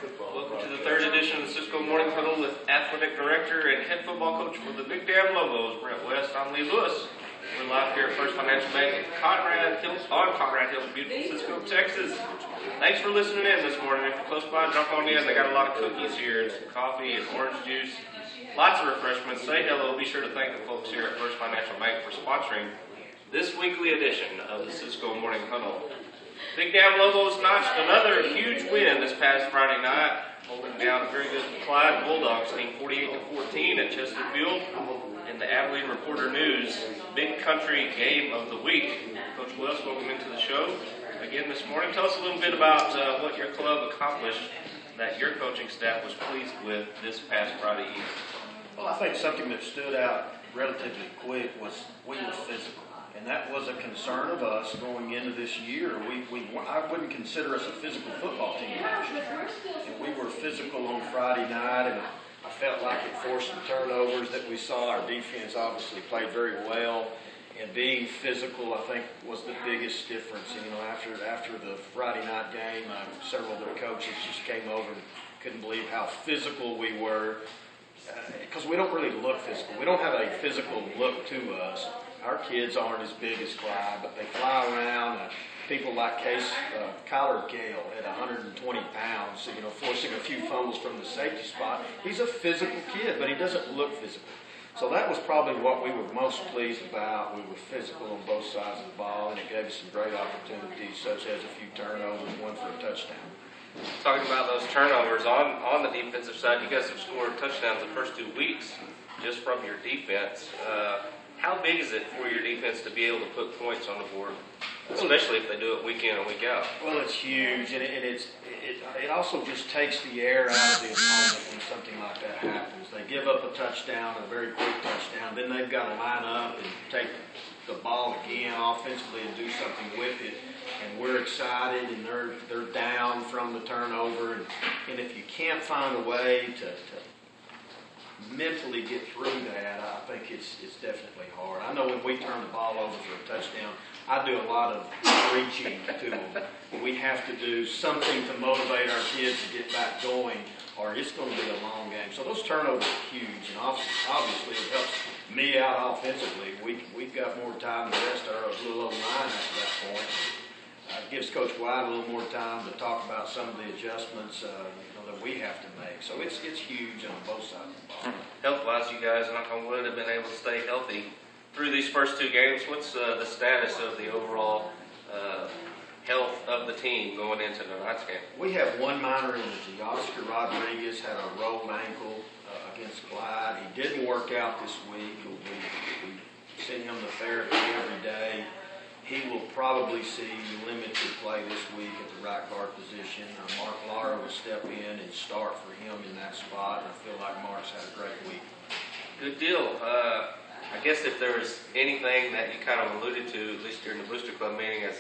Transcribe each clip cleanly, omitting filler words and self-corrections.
Welcome to the third edition of the Cisco Morning Huddle with Athletic Director and Head Football Coach for the Big Damn Lobos, Brent West. I'm Lee Lewis. We're live here at First Financial Bank at Conrad Hills, beautiful Cisco, Texas. Thanks for listening in this morning. If you're close by, jump on in. They got a lot of cookies here, and some coffee and orange juice. Lots of refreshments. Say hello. Be sure to thank the folks here at First Financial Bank for sponsoring this weekly edition of the Cisco Morning Huddle. Big Damn Lobos notched another huge win this past Friday night, holding down a very good Clyde Bulldogs team 48-14 at Chesterfield in the Abilene Reporter News Big Country Game of the Week. Coach Wells, welcome into the show again this morning. Tell us a little bit about what your club accomplished that your coaching staff was pleased with this past Friday evening. Well, I think something that stood out relatively quick was we were physical. And that was a concern of us going into this year. I wouldn't consider us a physical football team last year. And we were physical on Friday night, and I felt like it forced the turnovers that we saw. Our defense obviously played very well. And being physical, I think, was the biggest difference. You know, after the Friday night game, several of the coaches just came over and couldn't believe how physical we were. Because we don't really look physical. We don't have a physical look to us. Our kids aren't as big as Clyde, but they fly around. People like Kyler Gale at 120 pounds, you know, forcing a few fumbles from the safety spot. He's a physical kid, but he doesn't look physical. So that was probably what we were most pleased about. We were physical on both sides of the ball, and it gave us some great opportunities, such as a few turnovers, one for a touchdown. Talking about those turnovers, on the defensive side, you guys have scored touchdowns the first 2 weeks just from your defense. How big is it for your defense to be able to put points on the board, especially if they do it week in and week out? Well, it's huge, and it also just takes the air out of the opponent when something like that happens. They give up a touchdown, a very quick touchdown, then they've got to line up and take the ball again offensively and do something with it. And we're excited, and they're down from the turnover, and if you can't find a way to mentally get through that, I think it's definitely hard. I know when we turn the ball over for a touchdown, I do a lot of preaching to them. We have to do something to motivate our kids to get back going, or it's going to be a long game. So those turnovers are huge, and obviously it helps me out offensively. We've got more time. The rest are a little over 9 after that point. It gives Coach White a little more time to talk about some of the adjustments that we have to make. So it's huge on both sides of the ball. Health-wise, you guys, knock on wood, have been able to stay healthy through these first 2 games. What's the status of the overall health of the team going into tonight's game? We have one minor injury. Oscar Rodriguez had a rolled ankle against Clyde. He didn't work out this week. We send him to therapy every day. He will probably see limited play this week at the right guard position. Mark Lara will step in and start for him in that spot, and I feel like Mark's had a great week. Good deal. I guess if there was anything that you kind of alluded to, at least during the Booster Club meeting, as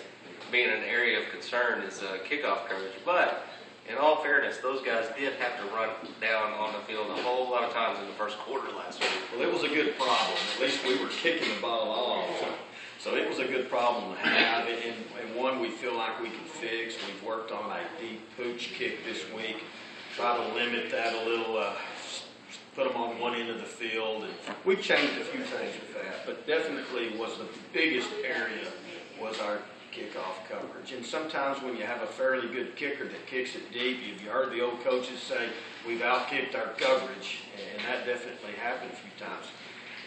being an area of concern is kickoff coverage. But in all fairness, those guys did have to run down on the field a whole lot of times in the first quarter last week. Well, it was a good problem. At least we were kicking the ball off. So it was a good problem to have, and one we feel like we can fix. We've worked on a deep pooch kick this week, try to limit that a little, put them on one end of the field. And we've changed a few things with that, but definitely was the biggest area was our kickoff coverage. And sometimes when you have a fairly good kicker that kicks it deep, you heard the old coaches say, we've outkicked our coverage, and that definitely happened a few times.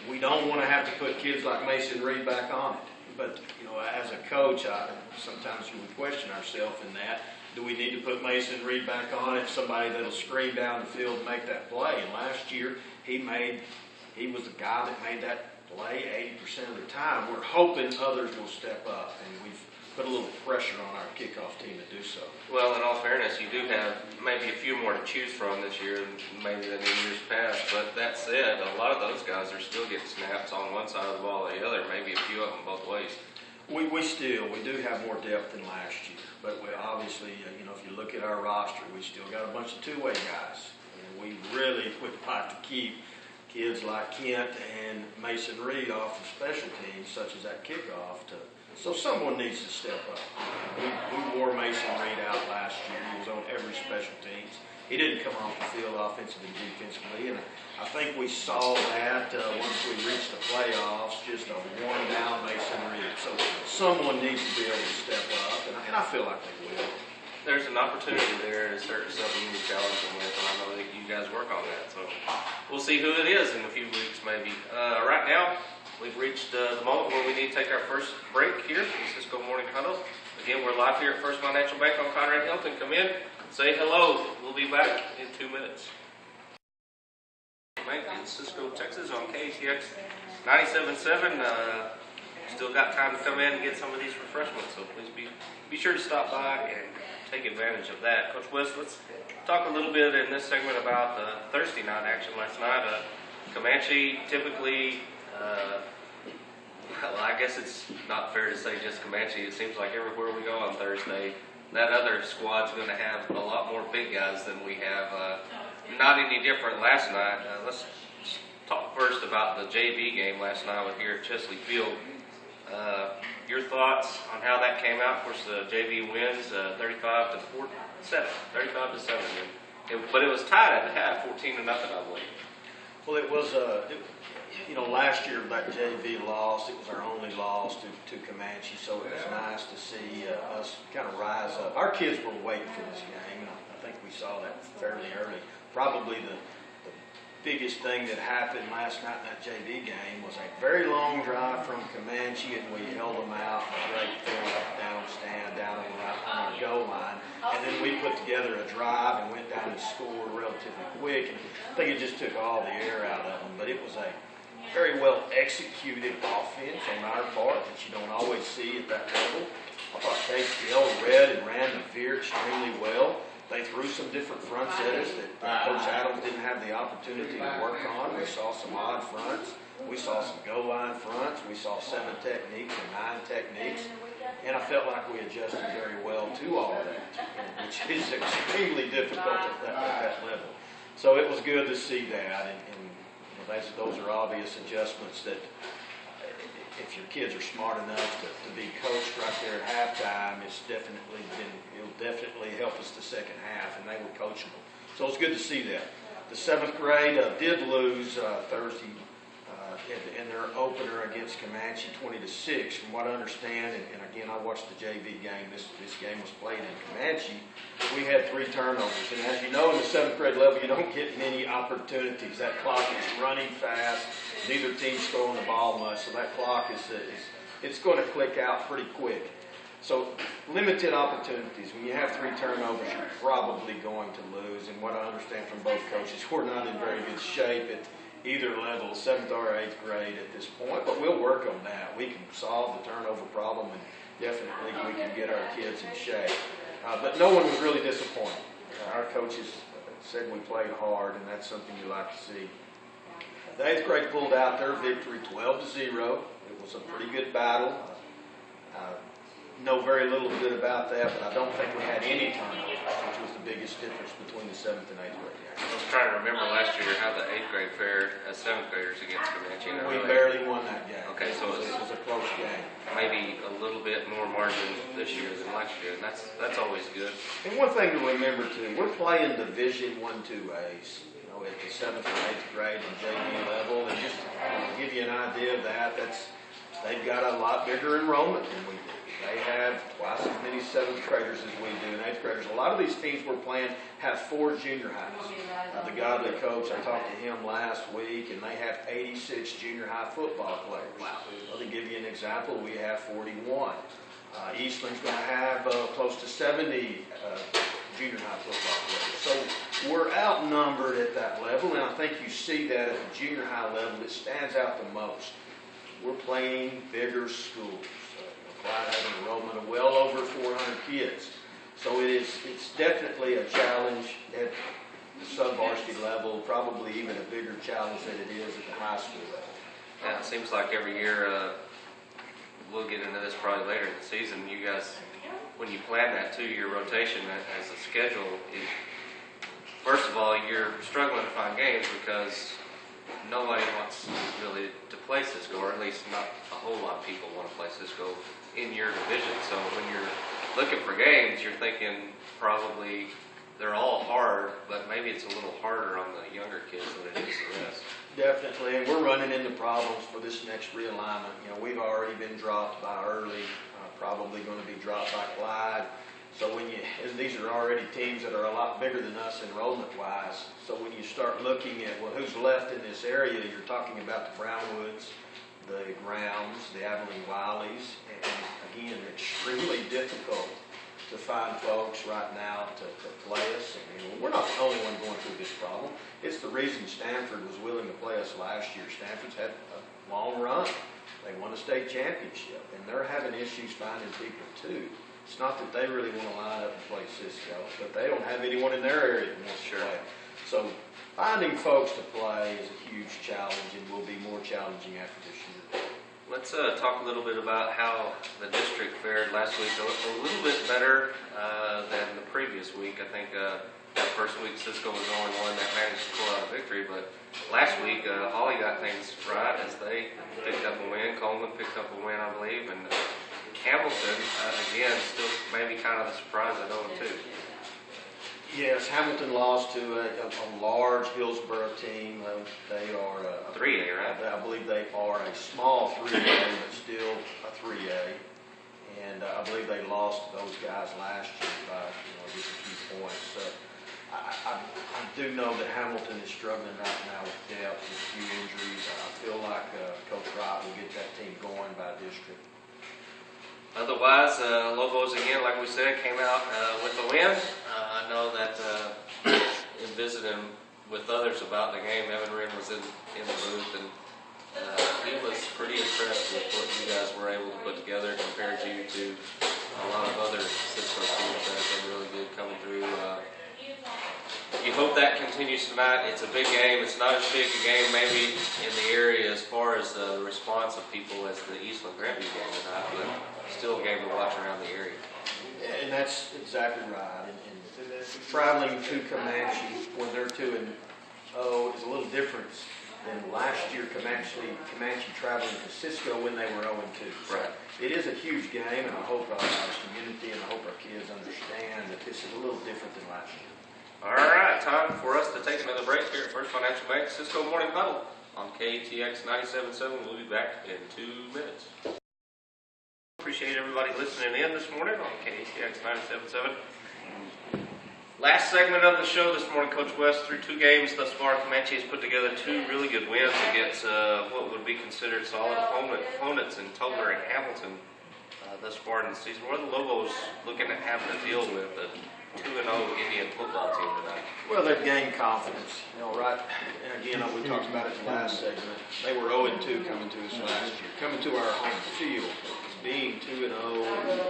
We don't want to have to put kids like Mason Reed back on it. But, as a coach, sometimes we question ourselves in that. Do we need to put Mason Reed back on it, somebody that'll scream down the field and make that play? And last year, he was the guy that made that play 80% of the time. We're hoping others will step up, and we've put a little pressure on our kickoff team to do so. Well, in all fairness, you do have maybe a few more to choose from this year maybe than in years past. But that said, a lot of those guys are still getting snaps on one side of the ball or the other, maybe a few of them both ways. We do have more depth than last year. But we obviously, if you look at our roster, we still got a bunch of two-way guys. And we really would like to keep kids like Kent and Mason Reed off of special teams, such as that kickoff, so someone needs to step up. We wore Mason Reed out last year. He was on every special teams. he didn't come off the field offensively and defensively. And I think we saw that once we reached the playoffs, just a worn-down Mason Reed. So someone needs to be able to step up, and I feel like they will. There's an opportunity there to start something you challenge them with, and I know that you guys work on that. So we'll see who it is in a few weeks, maybe. Right now, we've reached the moment where we need to take our first break here from Cisco Morning Huddle. Again, we're live here at First Financial Bank on Conrad Hilton. Come in, say hello. We'll be back in 2 minutes. Bank in Cisco, Texas on KTX 97.7. Still got time to come in and get some of these refreshments, so please be sure to stop by and take advantage of that. Coach West, let's talk a little bit in this segment about the Thursday night action last night. Comanche typically, well, I guess it's not fair to say just Comanche. It seems like everywhere we go on Thursday, that other squad's going to have a lot more big guys than we have. Not any different last night. Let's talk first about the JV game last night with here at Chesley Field. Your thoughts on how that came out? Of course, the JV wins 35 to 7. But it was tied at the half, 14-0, I believe. Well, it was, last year that JV loss, it was our only loss to Comanche, so it was nice to see us kind of rise up. Our kids were waiting for this game, and I think we saw that fairly early. Probably the biggest thing that happened last night in that JV game was a very long drive from Comanche, and we held them out in a great field down stand, down on our goal line. And then we put together a drive and went down and scored relatively quick. And I think it just took all the air out of them. But it was a very well executed offense on our part that you don't always see at that level. I thought KCL read and ran the veer extremely well. They threw some different fronts at us that Coach Adams didn't have the opportunity to work on. We saw some odd fronts. We saw some goal line fronts. We saw 7 techniques and 9 techniques. And I felt like we adjusted very well to all of that, which is extremely difficult at that level. So it was good to see that. And those are obvious adjustments that if your kids are smart enough to be coached right there at halftime, it'll definitely help us the second half, and they were coachable. So it's good to see that. The 7th grade did lose Thursday in their opener against Comanche 20-6. From what I understand, and again, I watched the JV game. This game was played in Comanche. We had 3 turnovers, and as you know, in the 7th grade level, you don't get many opportunities. That clock is running fast. Neither team's throwing the ball much, so that clock it's going to click out pretty quick. So limited opportunities. When you have 3 turnovers, you're probably going to lose. And what I understand from both coaches, we're not in very good shape at either level, 7th or 8th grade at this point. But we'll work on that. We can solve the turnover problem, and definitely we can get our kids in shape. But no one was really disappointed. Our coaches said we played hard, and that's something you like to see. The 8th grade pulled out their victory 12-0. It was a pretty good battle. Know very little bit about that, but I don't think we had any turnovers, which was the biggest difference between the 7th and 8th grade game. I was trying to remember last year how the 8th grade fared as 7th graders against Comanche. We barely won that game. Okay, so it was a close game. Maybe a little bit more margin this year than last year, and that's always good. And one thing to remember too, we're playing Division 1-2As. At the 7th and 8th grade and JV level, and just to give you an idea of that, they've got a lot bigger enrollment than we do. They have twice as many 7th graders as we do and 8th graders. A lot of these teams we're playing have 4 junior highs. The Godly coach, I talked to him last week, and they have 86 junior high football players. Well, to give you an example, we have 41. Eastland's going to have close to 70 junior high football players. So we're outnumbered at that level, and I think you see that at the junior high level. It stands out the most. We're playing bigger schools. Clyde has an enrollment of well over 400 kids. So it's definitely a challenge at the sub-varsity level, probably even a bigger challenge than it is at the high school level. Yeah, it seems like every year, we'll get into this probably later in the season, you guys, when you plan that 2-year rotation as a schedule, first of all, you're struggling to find games because nobody wants really to play Cisco, or at least not a whole lot of people want to play Cisco in your division. So when you're looking for games, you're thinking probably they're all hard hard, but maybe it's a little harder on the younger kids than it is the rest. Definitely, and we're running into problems for this next realignment. You know, we've already been dropped by Early, probably going to be dropped by Clyde. So and these are already teams that are a lot bigger than us enrollment-wise. So when you start looking at, well, who's left in this area, you're talking about the Brownwoods, the Grounds, the Abilene Wileys, and again, extremely difficult to find folks right now to play us. I mean, we're not the only one going through this problem. It's the reason Stanford was willing to play us last year. Stanford's had a long run. They won a state championship, and they're having issues finding people too. It's not that they really want to line up and play Cisco, but they don't have anyone in their area that wants to play. So finding folks to play is a huge challenge and will be more challenging after this year. Let's talk a little bit about how the district fared last week. A little bit better than the previous week. I think that first week Cisco was the only one that managed to pull out a victory, but last week Holly got things right as they picked up a win. Coleman picked up a win, I believe, and Hamilton, again, still maybe kind of the surprise at 0-2. Yes, Hamilton lost to a large Hillsborough team. They are a 3A, right? I believe they are a small 3A, but still a 3A. And I believe they lost to those guys last year by just a few points. So I do know that Hamilton is struggling right now with depth and a few injuries. I feel like Coach Wright will get that team going by district. Otherwise, Lobos, again, like we said, came out with a win. I know that in visiting with others about the game, Evan Wren was in the booth, and he was pretty impressed with what you guys were able to put together compared to a lot of other Cisco teams that have been really good coming through. You hope that continues tonight. It's a big game. It's not as big a game maybe in the area as far as the response of people as the Eastland Grandview game tonight, but still a game to watch around the area. Yeah, and that's exactly right. And traveling to Comanche when they're 2-0 is a little different than last year. Comanche traveling to Cisco when they were 0-2. So right. It is a huge game, and I hope our community and I hope our kids understand that this is a little different than last year. All right, time for us to take another break here at First Financial Bank Cisco Morning Huddle on KTX 97.7. We'll be back in 2 minutes. Appreciate everybody listening in this morning on KTX 97.7. Last segment of the show this morning, Coach West, through 2 games thus far, Comanche has put together 2 really good wins against what would be considered solid opponents in Toller and Hamilton thus far in the season. What are the Lobos looking at having to deal with a 2-0 Indian football team tonight? Well, they've gained confidence, right? And again, we talked about it in the last segment. They were 0-2 coming to us last year. Coming to our home field, being 2-0 and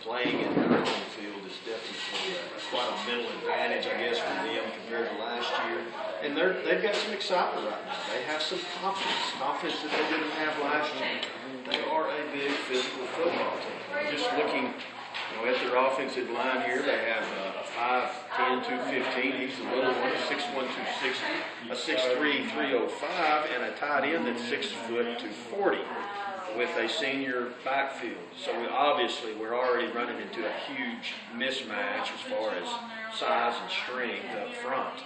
playing in their home field is definitely quite a mental advantage, I guess, for them compared to last year. And they've got some excitement right now. They have some confidence that they didn't have last year. They are a big physical football team. Just looking at their offensive line here, they have a 5'10", 215. He's the little one, 6'1", 260, a 6'3", 305, and a tight end that's 6 foot 240 with a senior backfield. So we're already running into a huge mismatch as far as size and strength up front.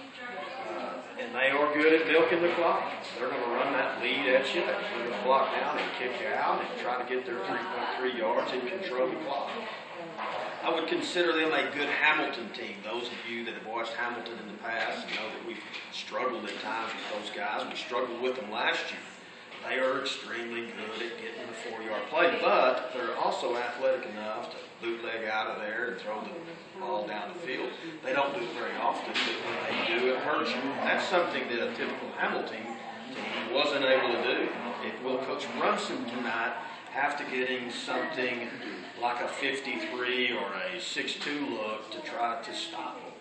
And they are good at milking the clock. They're going to run that lead at you. They're going to block down and kick you out and try to get their 3.3 yards and control the clock. I would consider them a good Hamilton team. Those of you that have watched Hamilton in the past know that we've struggled at times with those guys. We struggled with them last year. They are extremely good at getting the 4-yard play, but they're also athletic enough to bootleg out of there and throw the ball down the field. They don't do it very often, but when they do, it hurts you. That's something that a typical Hamilton team wasn't able to do. Will Coach Brunson tonight have to get him something like a 53 or a 6-2 look to try to stop them?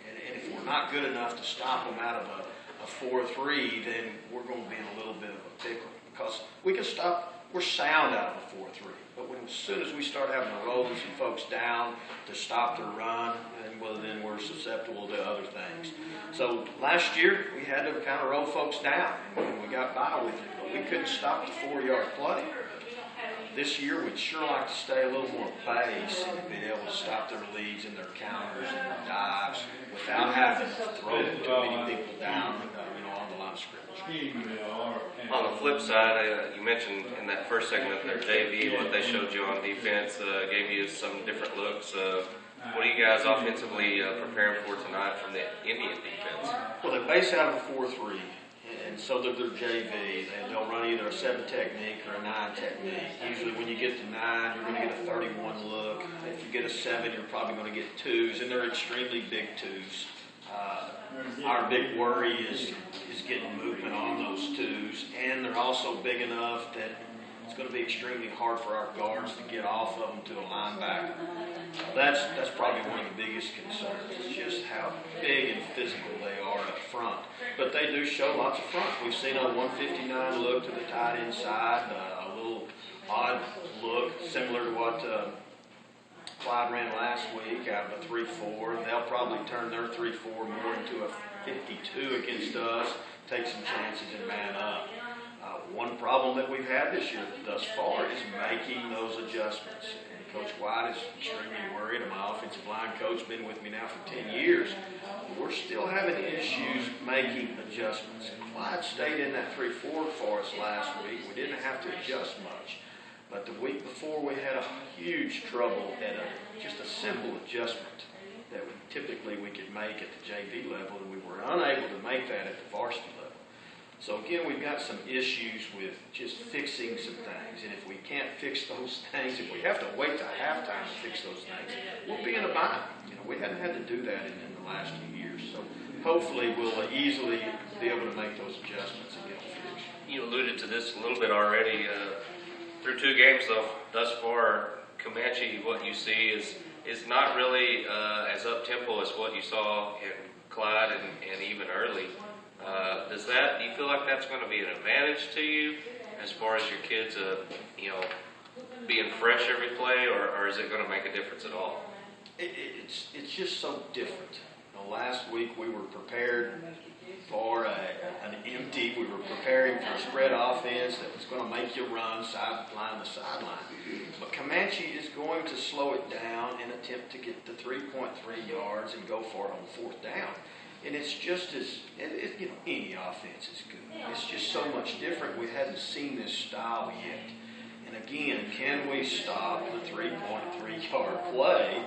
And if we're not good enough to stop them out of a 4-3, then we're going to be in a little bit of a pickle, because we can stop. We're sound out of a 4-3, but as soon as we start having to roll some folks down to stop their run, then we're susceptible to other things. So last year we had to kind of roll folks down, and we got by with it, but we couldn't stop the 4-yard play. This year we'd sure like to stay a little more base and be able to stop their leads and their counters and their dives without having throw too many people down, on the line of scrimmage. On the flip side, you mentioned in that first segment their JV, what they showed you on defense, gave you some different looks. What are you guys offensively preparing for tonight from the Indian defense? Well, they base out of a 4-3, and so they're JV, and they'll run either a 7 technique or a 9 technique. Usually when you get to 9, you're going to get a 31 look. If you get a 7, you're probably going to get 2s, and they're extremely big 2s. Our big worry is getting movement on those 2s, and they're also big enough that it's going to be extremely hard for our guards to get off of them to a linebacker. That's probably one of the biggest concerns, is just how big and physical they are up front. But they do show lots of front. We've seen a 159 look to the tight end side, a little odd look, similar to what Clyde ran last week out of a 3-4. They'll probably turn their 3-4 more into a 52 against us, take some chances and man up. One problem that we've had this year thus far is making those adjustments. And Coach White is extremely worried. And my offensive line coach, been with me now for 10 years. We're still having issues making adjustments. Clyde stayed in that 3-4 for us last week. We didn't have to adjust much. But the week before, we had a huge trouble at just a simple adjustment that typically we could make at the JV level, and we were unable to make that at the varsity level. So again, we've got some issues with just fixing some things, and if we can't fix those things, if we have to wait till halftime to fix those things, we'll be in a bind. We haven't had to do that in the last few years. So hopefully we'll easily be able to make those adjustments and get them fixed. You alluded to this a little bit already. Through 2 games, though, thus far, Comanche, what you see is not really as up-tempo as what you saw in Clyde and even early. Do you feel like that's going to be an advantage to you as far as your kids, being fresh every play, or is it going to make a difference at all? It's just so different. Last week we were prepared for an empty. We were preparing for a spread offense that was going to make you run sideline to sideline. But Comanche is going to slow it down and attempt to get to 3.3 yards and go for it on 4th down. And it's just as, any offense is good. It's just so much different. We hadn't seen this style yet. And again, can we stop the 3.3 yard play?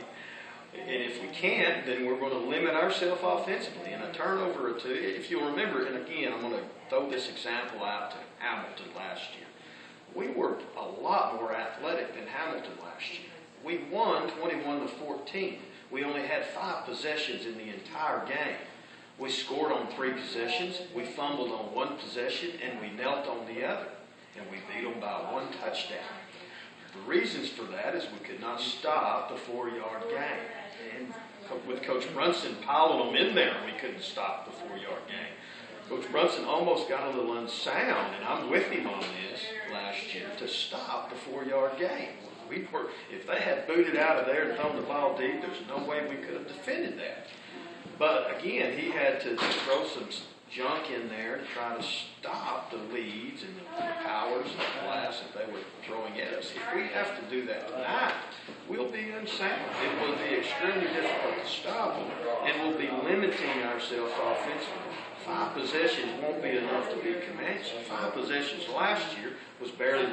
And if we can't, then we're going to limit ourselves offensively. And a turnover or 2, if you'll remember, and again, I'm going to throw this example out to Hamilton last year. We were a lot more athletic than Hamilton last year. We won 21-14. We only had 5 possessions in the entire game. We scored on 3 possessions, we fumbled on 1 possession, and we knelt on the other. And we beat them by 1 touchdown. The reasons for that is we could not stop the 4-yard game. And with Coach Brunson piling them in there, we couldn't stop the 4-yard game. Coach Brunson almost got a little unsound, and I'm with him on this last year, to stop the 4-yard game. If they had booted out of there and thrown the ball deep, there's no way we could have defended that. But again, he had to throw some junk in there to try to stop the leads and the powers and the blast that they were throwing at us. If we have to do that tonight, we'll be unsound. It will be extremely difficult to stop them, and we'll be limiting ourselves offensively. 5 possessions won't be enough to beat Comanche. 5 possessions last year was barely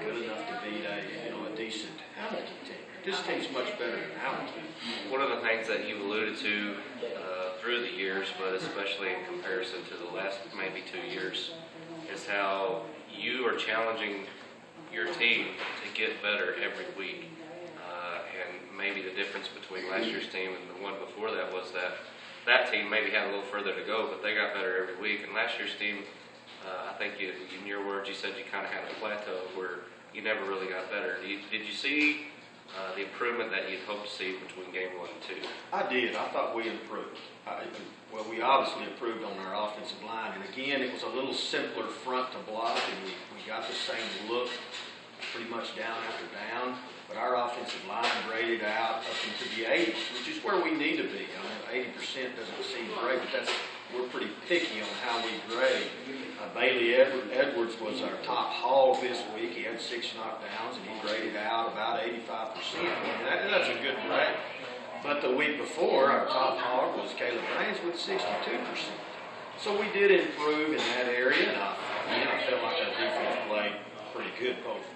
good enough to beat a decent Hamilton team. This team's much better than Hamilton. One of the things that you've alluded to through the years, but especially in comparison to the last maybe 2 years, is how you are challenging your team to get better every week. And maybe the difference between last year's team and the one before that was that team maybe had a little further to go, but they got better every week. And last year's team, I think in your words, you said you kind of had a plateau where you never really got better. Did you see the improvement that you'd hoped to see between game 1 and 2? I did. I thought we improved. We obviously improved on our offensive line. And again, it was a little simpler front to block, and we got the same look pretty much down after down. But our offensive line graded out up into the 80s, which is where we need to be. 80% doesn't seem great, but we're pretty picky on how we grade. Bailey Edwards was our top hog this week. He had 6 knockdowns, and he graded out about 85%. That's a good grade. But the week before, our top hog was Caleb Raines with 62%. So we did improve in that area, and I felt like our defense played pretty good both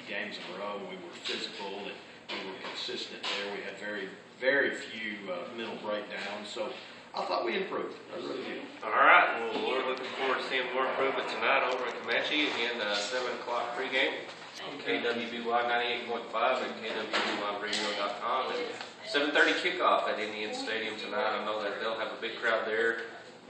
games in a row. We were physical and we were consistent there. We had very few mental breakdowns. So I thought we improved. I really did. All right, well, we're looking forward to seeing more improvement tonight over at Comanche. Again, 7 o'clock pregame on KWBY 98.5 and KWBYradio.com. And 7:30 kickoff at Indian Stadium tonight. I know that they'll have a big crowd there.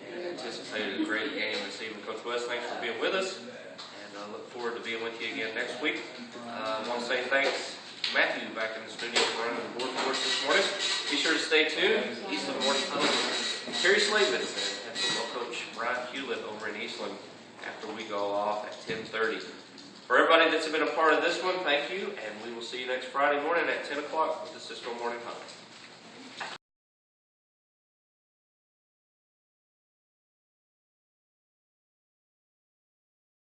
And anticipated a great game this evening. Coach West, thanks for being with us. And I look forward to being with you again next week. I want to say thanks to Matthew back in the studio for running the board for us this morning. Be sure to stay tuned. Eastland Morning Huddle with Terry Slavin and head football coach Brian Hewlett over in Eastland after we go off at 10:30. For everybody that's been a part of this one, thank you, and we will see you next Friday morning at 10 o'clock with the Cisco Morning Huddle.